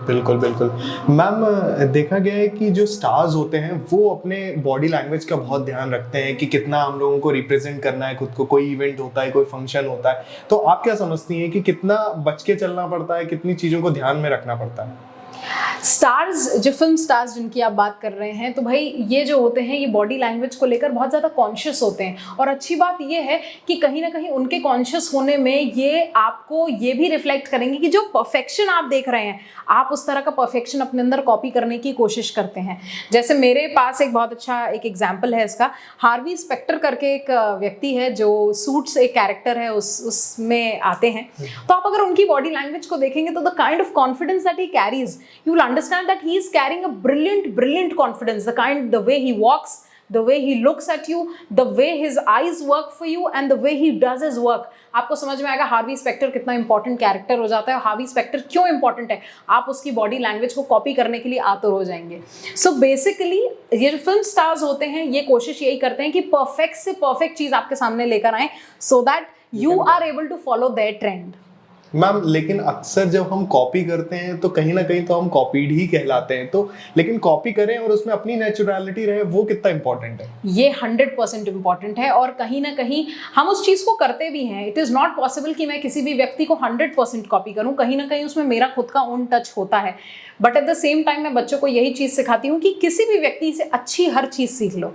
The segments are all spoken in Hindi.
बिल्कुल, बिल्कुल। मैम देखा गया है कि जो स्टार्स होते हैं वो अपने बॉडी लैंग्वेज का बहुत ध्यान रखते हैं कि कितना हम लोगों को रिप्रेज़ेंट करना है खुद को, कोई इवेंट होता है, कोई फंक्शन होता है। तो आप क्या समझती हैं कि कितना बच के चलना पड़ता है, कितनी चीज़ों को ध्यान में रखना पड़ता है? स्टार्स, जो फिल्म स्टार्स जिनकी आप बात कर रहे हैं, तो भाई ये जो होते हैं ये बॉडी लैंग्वेज को लेकर बहुत ज़्यादा कॉन्शियस होते हैं। और अच्छी बात ये है कि कहीं ना कहीं उनके कॉन्शियस होने में ये आपको ये भी रिफ्लेक्ट करेंगे कि जो परफेक्शन आप देख रहे हैं, आप उस तरह का परफेक्शन अपने अंदर कॉपी करने की कोशिश करते हैं। जैसे मेरे पास एक बहुत अच्छा एक एग्जाम्पल है इसका। हार्वी स्पेक्टर करके एक व्यक्ति है जो सूट्स एक कैरेक्टर है उसमें आते हैं। तो आप अगर उनकी बॉडी लैंग्वेज को देखेंगे तो the kind of confidence that he carries, you will understand that he is carrying a brilliant confidence. The way he walks, the way he looks at you, the way his eyes work for you, and the way he does his work. आपको समझ में आएगा हार्वी स्पेक्टर कितना इंपॉर्टेंट कैरेक्टर हो जाता है। हार्वी स्पेक्टर क्यों इंपॉर्टेंट है, आप उसकी बॉडी लैंग्वेज को कॉपी करने के लिए आतुर हो जाएंगे। सो बेसिकली ये जो फिल्म स्टार्स होते हैं ये कोशिश यही करते हैं कि परफेक्ट से परफेक्ट चीज आपके सामने लेकर आए, so that you are able to follow their trend. Ma'am लेकिन अक्सर जब हम कॉपी करते हैं तो कहीं ना कहीं तो हम कॉपीड ही कहलाते हैं। तो लेकिन कॉपी करें और उसमें अपनी नेचुरलिटी रहे, वो कितना इंपॉर्टेंट है? ये 100% इंपॉर्टेंट है। और कहीं ना कहीं हम उस चीज़ को करते भी हैं। इट इज़ नॉट पॉसिबल कि मैं किसी भी व्यक्ति को 100% कॉपी करूं। कहीं ना कहीं उसमें मेरा खुद का ओन टच होता है। But at the same time मैं बच्चों को यही चीज़ सिखाती हूँ कि किसी भी व्यक्ति से अच्छी हर चीज़ सीख लो।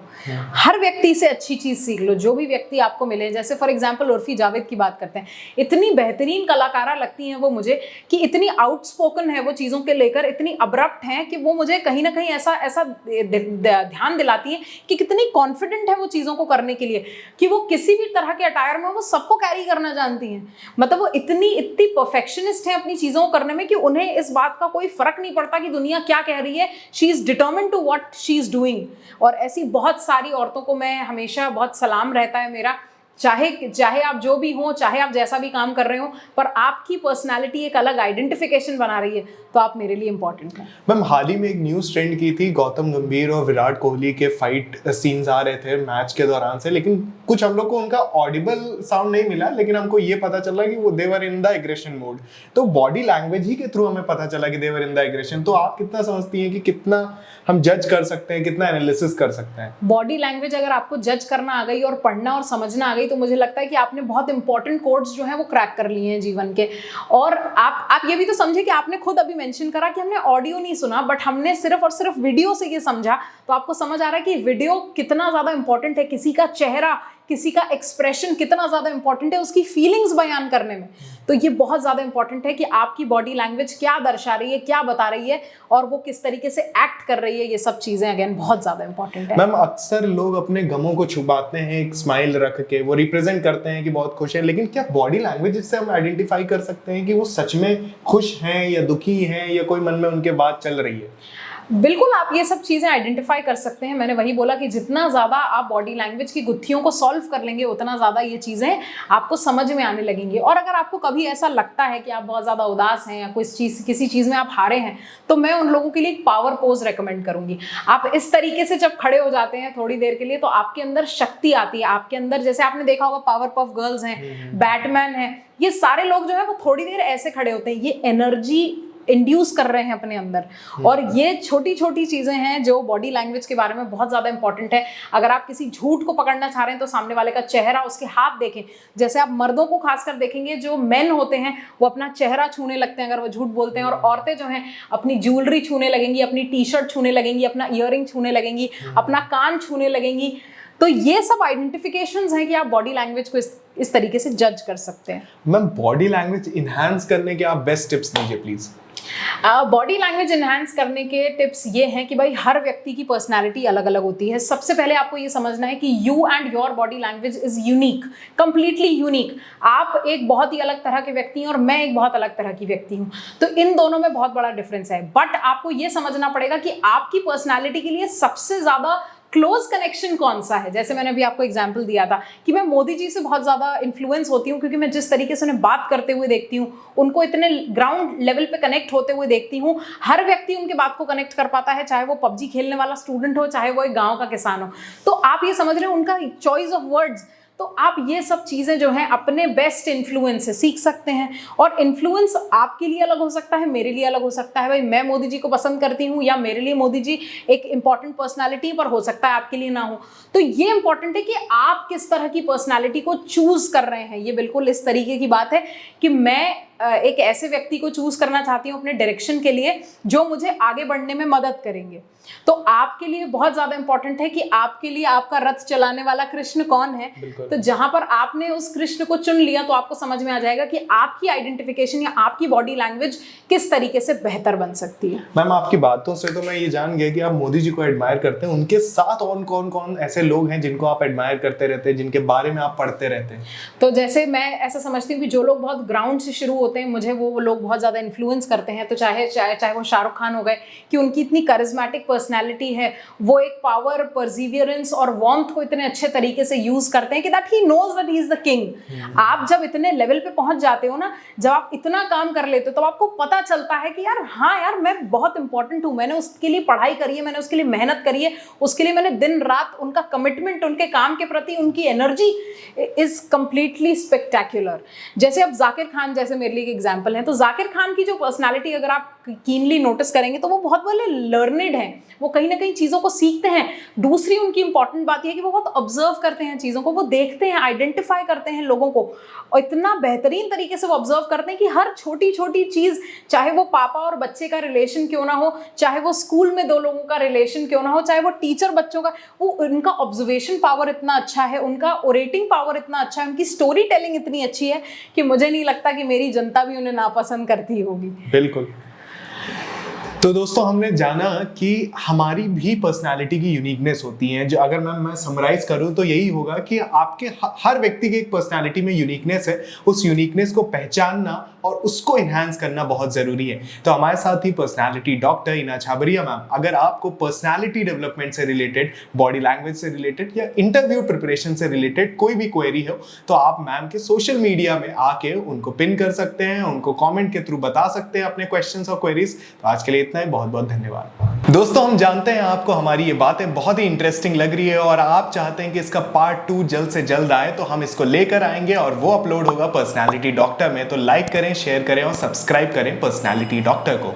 हर व्यक्ति से अच्छी चीज़ सीख लो, जो भी व्यक्ति आपको मिले। जैसे फॉर एग्जाम्पल उर्फी जावेद की बात करते हैं, इतनी बेहतरीन कलाकारा लगती हैं वो मुझे कि इतनी आउटस्पोकन है वो चीज़ों के लेकर, इतनी अब्रप्ट हैं कि वो मुझे कहीं ना कहीं ऐसा ध्यान दिलाती हैं कि कितनी कॉन्फिडेंट है वो चीज़ों को करने के लिए, कि वो किसी भी तरह के अटायर में वो सबको कैरी करना जानती हैं। मतलब वो इतनी परफेक्शनिस्ट है अपनी चीज़ों को करने में कि उन्हें इस बात का कोई फर्क नहीं पड़ता कि दुनिया क्या कह रही है। She is determined to what she is doing. और ऐसी बहुत सारी औरतों को मैं हमेशा बहुत सलाम रहता है मेरा, चाहे आप जो भी हो, चाहे आप जैसा भी काम कर रहे हो, पर आपकी पर्सनालिटी एक अलग आइडेंटिफिकेशन बना रही है, तो आप मेरे लिए इंपॉर्टेंट हैं। मैम हाल ही में एक न्यूज़ ट्रेंड की थी, गौतम गंभीर और विराट कोहली के फाइट सीन्स आ रहे थे मैच के दौरान से, लेकिन कुछ हम लोग को उनका ऑडिबल साउंड नहीं मिला, लेकिन हमको ये पता चला कि वो दे वर इन द एग्रेशन मोड। तो बॉडी लैंग्वेज ही के थ्रू हमें पता चला कि दे वर इन द एग्रेशन। तो आप कितना समझती हैं कि कितना हम जज कर सकते हैं, कितना एनालिसिस कर सकते हैं? बॉडी लैंग्वेज अगर आपको जज करना आ गई और पढ़ना और समझना आ गई, तो मुझे लगता है कि आपने बहुत इंपॉर्टेंट कोड्स जो है वो क्रैक कर लिए हैं जीवन के। और आप ये भी तो समझे कि आपने खुद अभी मेंशन करा कि हमने ऑडियो नहीं सुना, बट हमने सिर्फ और सिर्फ वीडियो से ये समझा। तो आपको समझ आ रहा है कि वीडियो कितना ज़्यादा इंपॉर्टेंट है, किसी का चेहरा, किसी का एक्सप्रेशन कितना ज़्यादा इंपॉर्टेंट है उसकी फीलिंग्स बयान करने में। तो ये बहुत ज़्यादा इंपॉर्टेंट है कि आपकी बॉडी लैंग्वेज क्या दर्शा रही है, क्या बता रही है, और वो किस तरीके से एक्ट कर रही है। ये सब चीज़ें अगेन बहुत ज़्यादा इंपॉर्टेंट है। मैम अक्सर लोग अपने गमों को छुपाते हैं एक स्माइल रख के, वो रिप्रेजेंट करते हैं कि बहुत खुश हैं, लेकिन क्या बॉडी लैंग्वेज से हम आइडेंटिफाई कर सकते हैं कि वो सच में खुश हैं या दुखी हैं, या कोई मन में उनके बात चल रही है? बिल्कुल, आप ये सब चीज़ें आइडेंटिफाई कर सकते हैं। मैंने वही बोला कि जितना ज़्यादा आप बॉडी लैंग्वेज की गुत्थियों को सॉल्व कर लेंगे, उतना ज़्यादा ये चीज़ें आपको समझ में आने लगेंगी। और अगर आपको कभी ऐसा लगता है कि आप बहुत ज़्यादा उदास हैं या किसी चीज़ में आप हारे हैं, तो मैं उन लोगों के लिए एक पावर पोज रेकमेंड करूंगी। आप इस तरीके से जब खड़े हो जाते हैं थोड़ी देर के लिए, तो आपके अंदर शक्ति आती है। आपके अंदर, जैसे आपने देखा होगा पावर पफ गर्ल्स हैं, बैटमैन है, ये सारे लोग जो है वो थोड़ी देर ऐसे खड़े होते हैं, ये एनर्जी इंड्यूस कर रहे हैं अपने अंदर। और ये छोटी छोटी चीजें हैं जो बॉडी लैंग्वेज के बारे में बहुत ज्यादा इंपॉर्टेंट है। अगर आप किसी झूठ को पकड़ना चाह रहे हैं, तो सामने वाले का चेहरा, उसके हाथ देखें। जैसे आप मर्दों को खासकर देखेंगे, जो मेन होते हैं वो अपना चेहरा छूने लगते हैं अगर वो झूठ बोलते हैं, और औरतें जो हैं अपनी ज्वेलरी छूने लगेंगी, अपनी टी शर्ट छूने लगेंगी, अपना ईयरिंग छूने लगेंगी, अपना कान छूने लगेंगी। तो ये सब आइडेंटिफिकेशंस हैं कि आप बॉडी लैंग्वेज को इस तरीके से जज कर सकते हैं। मैम बॉडी लैंग्वेज इनहांस करने के आप बेस्ट टिप्स दीजिए प्लीज। बॉडी लैंग्वेज इन्हांस करने के टिप्स ये हैं कि भाई हर व्यक्ति की पर्सनालिटी अलग अलग होती है। सबसे पहले आपको ये समझना है कि you and your body language is unique, completely unique. आप एक बहुत ही अलग तरह के व्यक्ति हैं और मैं एक बहुत अलग तरह की व्यक्ति हूँ, तो इन दोनों में बहुत बड़ा डिफरेंस है। बट आपको ये समझना पड़ेगा कि आपकी पर्सनालिटी के लिए सबसे ज्यादा क्लोज कनेक्शन कौन सा है। जैसे मैंने अभी आपको एग्जांपल दिया था कि मैं मोदी जी से बहुत ज़्यादा इन्फ्लुएंस होती हूँ, क्योंकि मैं जिस तरीके से उन्हें बात करते हुए देखती हूँ, उनको इतने ग्राउंड लेवल पे कनेक्ट होते हुए देखती हूँ। हर व्यक्ति उनके बात को कनेक्ट कर पाता है, चाहे वो पबजी खेलने वाला स्टूडेंट हो, चाहे वो एक गाँव का किसान हो। तो आप ये समझ रहे हो, उनका चॉइस ऑफ वर्ड्स तो आप ये सब चीज़ें जो हैं अपने बेस्ट इन्फ्लुएंस से सीख सकते हैं। और इन्फ्लुएंस आपके लिए अलग हो सकता है, मेरे लिए अलग हो सकता है। भाई मैं मोदी जी को पसंद करती हूँ, या मेरे लिए मोदी जी एक इंपॉर्टेंट पर्सनालिटी पर हो सकता है, आपके लिए ना हो। तो ये इंपॉर्टेंट है कि आप किस तरह की पर्सनालिटी को चूज कर रहे हैं। ये बिल्कुल इस तरीके की बात है कि मैं एक ऐसे व्यक्ति को चूज करना चाहती हूँ अपने डायरेक्शन के लिए जो मुझे आगे बढ़ने में मदद करेंगे। तो आपके लिए बहुत ज्यादा इंपॉर्टेंट है कि आपके लिए आपका रथ चलाने वाला कृष्ण कौन है। तो जहां पर आपने उस कृष्ण को चुन लिया तो आपको समझ में आ जाएगा कि आपकी आइडेंटिफिकेशन या आपकी बॉडी लैंग्वेज किस तरीके से बेहतर बन सकती है। मैम आपकी बातों से तो मैं ये जान गया कि आप मोदी जी को एडमायर करते हैं। उनके साथ और कौन कौन ऐसे लोग हैं जिनको आप एडमायर करते रहते हैं, जिनके बारे में आप पढ़ते रहते हैं? तो जैसे मैं ऐसा समझती हूँ कि जो लोग बहुत ग्राउंड से शुरू होते हैं, मुझे वो लोग बहुत ज़्यादा इन्फ्लुएंस करते हैं। तो चाहे वो शाहरुख खान हो गए, कि उनकी इतनी करिज्मेटिक पर्सनैलिटी है, वो एक पावर, परसिवियरेंस और वार्मथ को इतने अच्छे तरीके से यूज करते हैं कि that he knows that he is the king. आप जब इतने लेवल पे पहुंच जाते हो ना, जब आप इतना काम कर लेते हो, तो आपको पता चलता है कि यार हाँ यार मैं बहुत इंपॉर्टेंट हूँ, मैंने उसके लिए पढ़ाई करी है, मैंने उसके लिए मेहनत करी है, उसके लिए मैंने दिन रात, उनका कमिटमेंट, उनके काम के प्रति उनकी एनर्जी इज कंप्लीटली स्पेक्टेक्युलर। जैसे अब जाकिर खान जैसे मेरे लिए एक एग्जाम्पल है, तो जाकिर खान की जो पर्सनालिटी अगर आप कीनली नोटिस करेंगे तो वो बहुत बड़े लर्नेड हैं, वो कहीं ना कहीं चीज़ों को सीखते हैं। दूसरी उनकी इंपॉर्टेंट बात यह है कि वो बहुत ऑब्जर्व करते हैं चीज़ों को, वो देखते हैं, आइडेंटिफाई करते हैं लोगों को, और इतना बेहतरीन तरीके से वो ऑब्जर्व करते हैं कि हर छोटी छोटी चीज़, चाहे वो पापा और बच्चे का रिलेशन क्यों ना हो, चाहे वो स्कूल में दो लोगों का रिलेशन क्यों ना हो, चाहे वो टीचर बच्चों का, वो उनका ऑब्जर्वेशन पावर इतना अच्छा है, उनका ओरेटिंग पावर इतना अच्छा है, उनकी स्टोरी टेलिंग इतनी अच्छी है कि मुझे नहीं लगता कि मेरी जनता भी उन्हें नापसंद करती होगी। बिल्कुल। तो दोस्तों हमने जाना कि हमारी भी पर्सनालिटी की यूनिकनेस होती है। जो अगर मैं समराइज करूं तो यही होगा कि आपके हर व्यक्ति की एक पर्सनालिटी में यूनिकनेस है। उस यूनिकनेस को पहचानना और उसको इन्हांस करना बहुत जरूरी है। तो हमारे साथ ही पर्सनालिटी डॉक्टर इना छाबरिया मैम, अगर आपको पर्सनालिटी डेवलपमेंट से रिलेटेड, बॉडी लैंग्वेज से रिलेटेड या इंटरव्यू प्रिपरेशन से रिलेटेड कोई भी क्वेरी हो तो आप मैम के सोशल मीडिया में आके उनको पिन कर सकते हैं, उनको कॉमेंट के थ्रू बता सकते हैं अपने क्वेश्चंस और क्वेरीज। तो आज के लिए इतना ही, बहुत बहुत धन्यवाद। दोस्तों हम जानते हैं आपको हमारी ये बातें बहुत ही इंटरेस्टिंग लग रही है और आप चाहते हैं कि इसका पार्ट 2 जल्द से जल्द आए, तो हम इसको लेकर आएंगे और वो अपलोड होगा पर्सनालिटी डॉक्टर में। तो लाइक करें, शेयर करें और सब्सक्राइब करें पर्सनालिटी डॉक्टर को।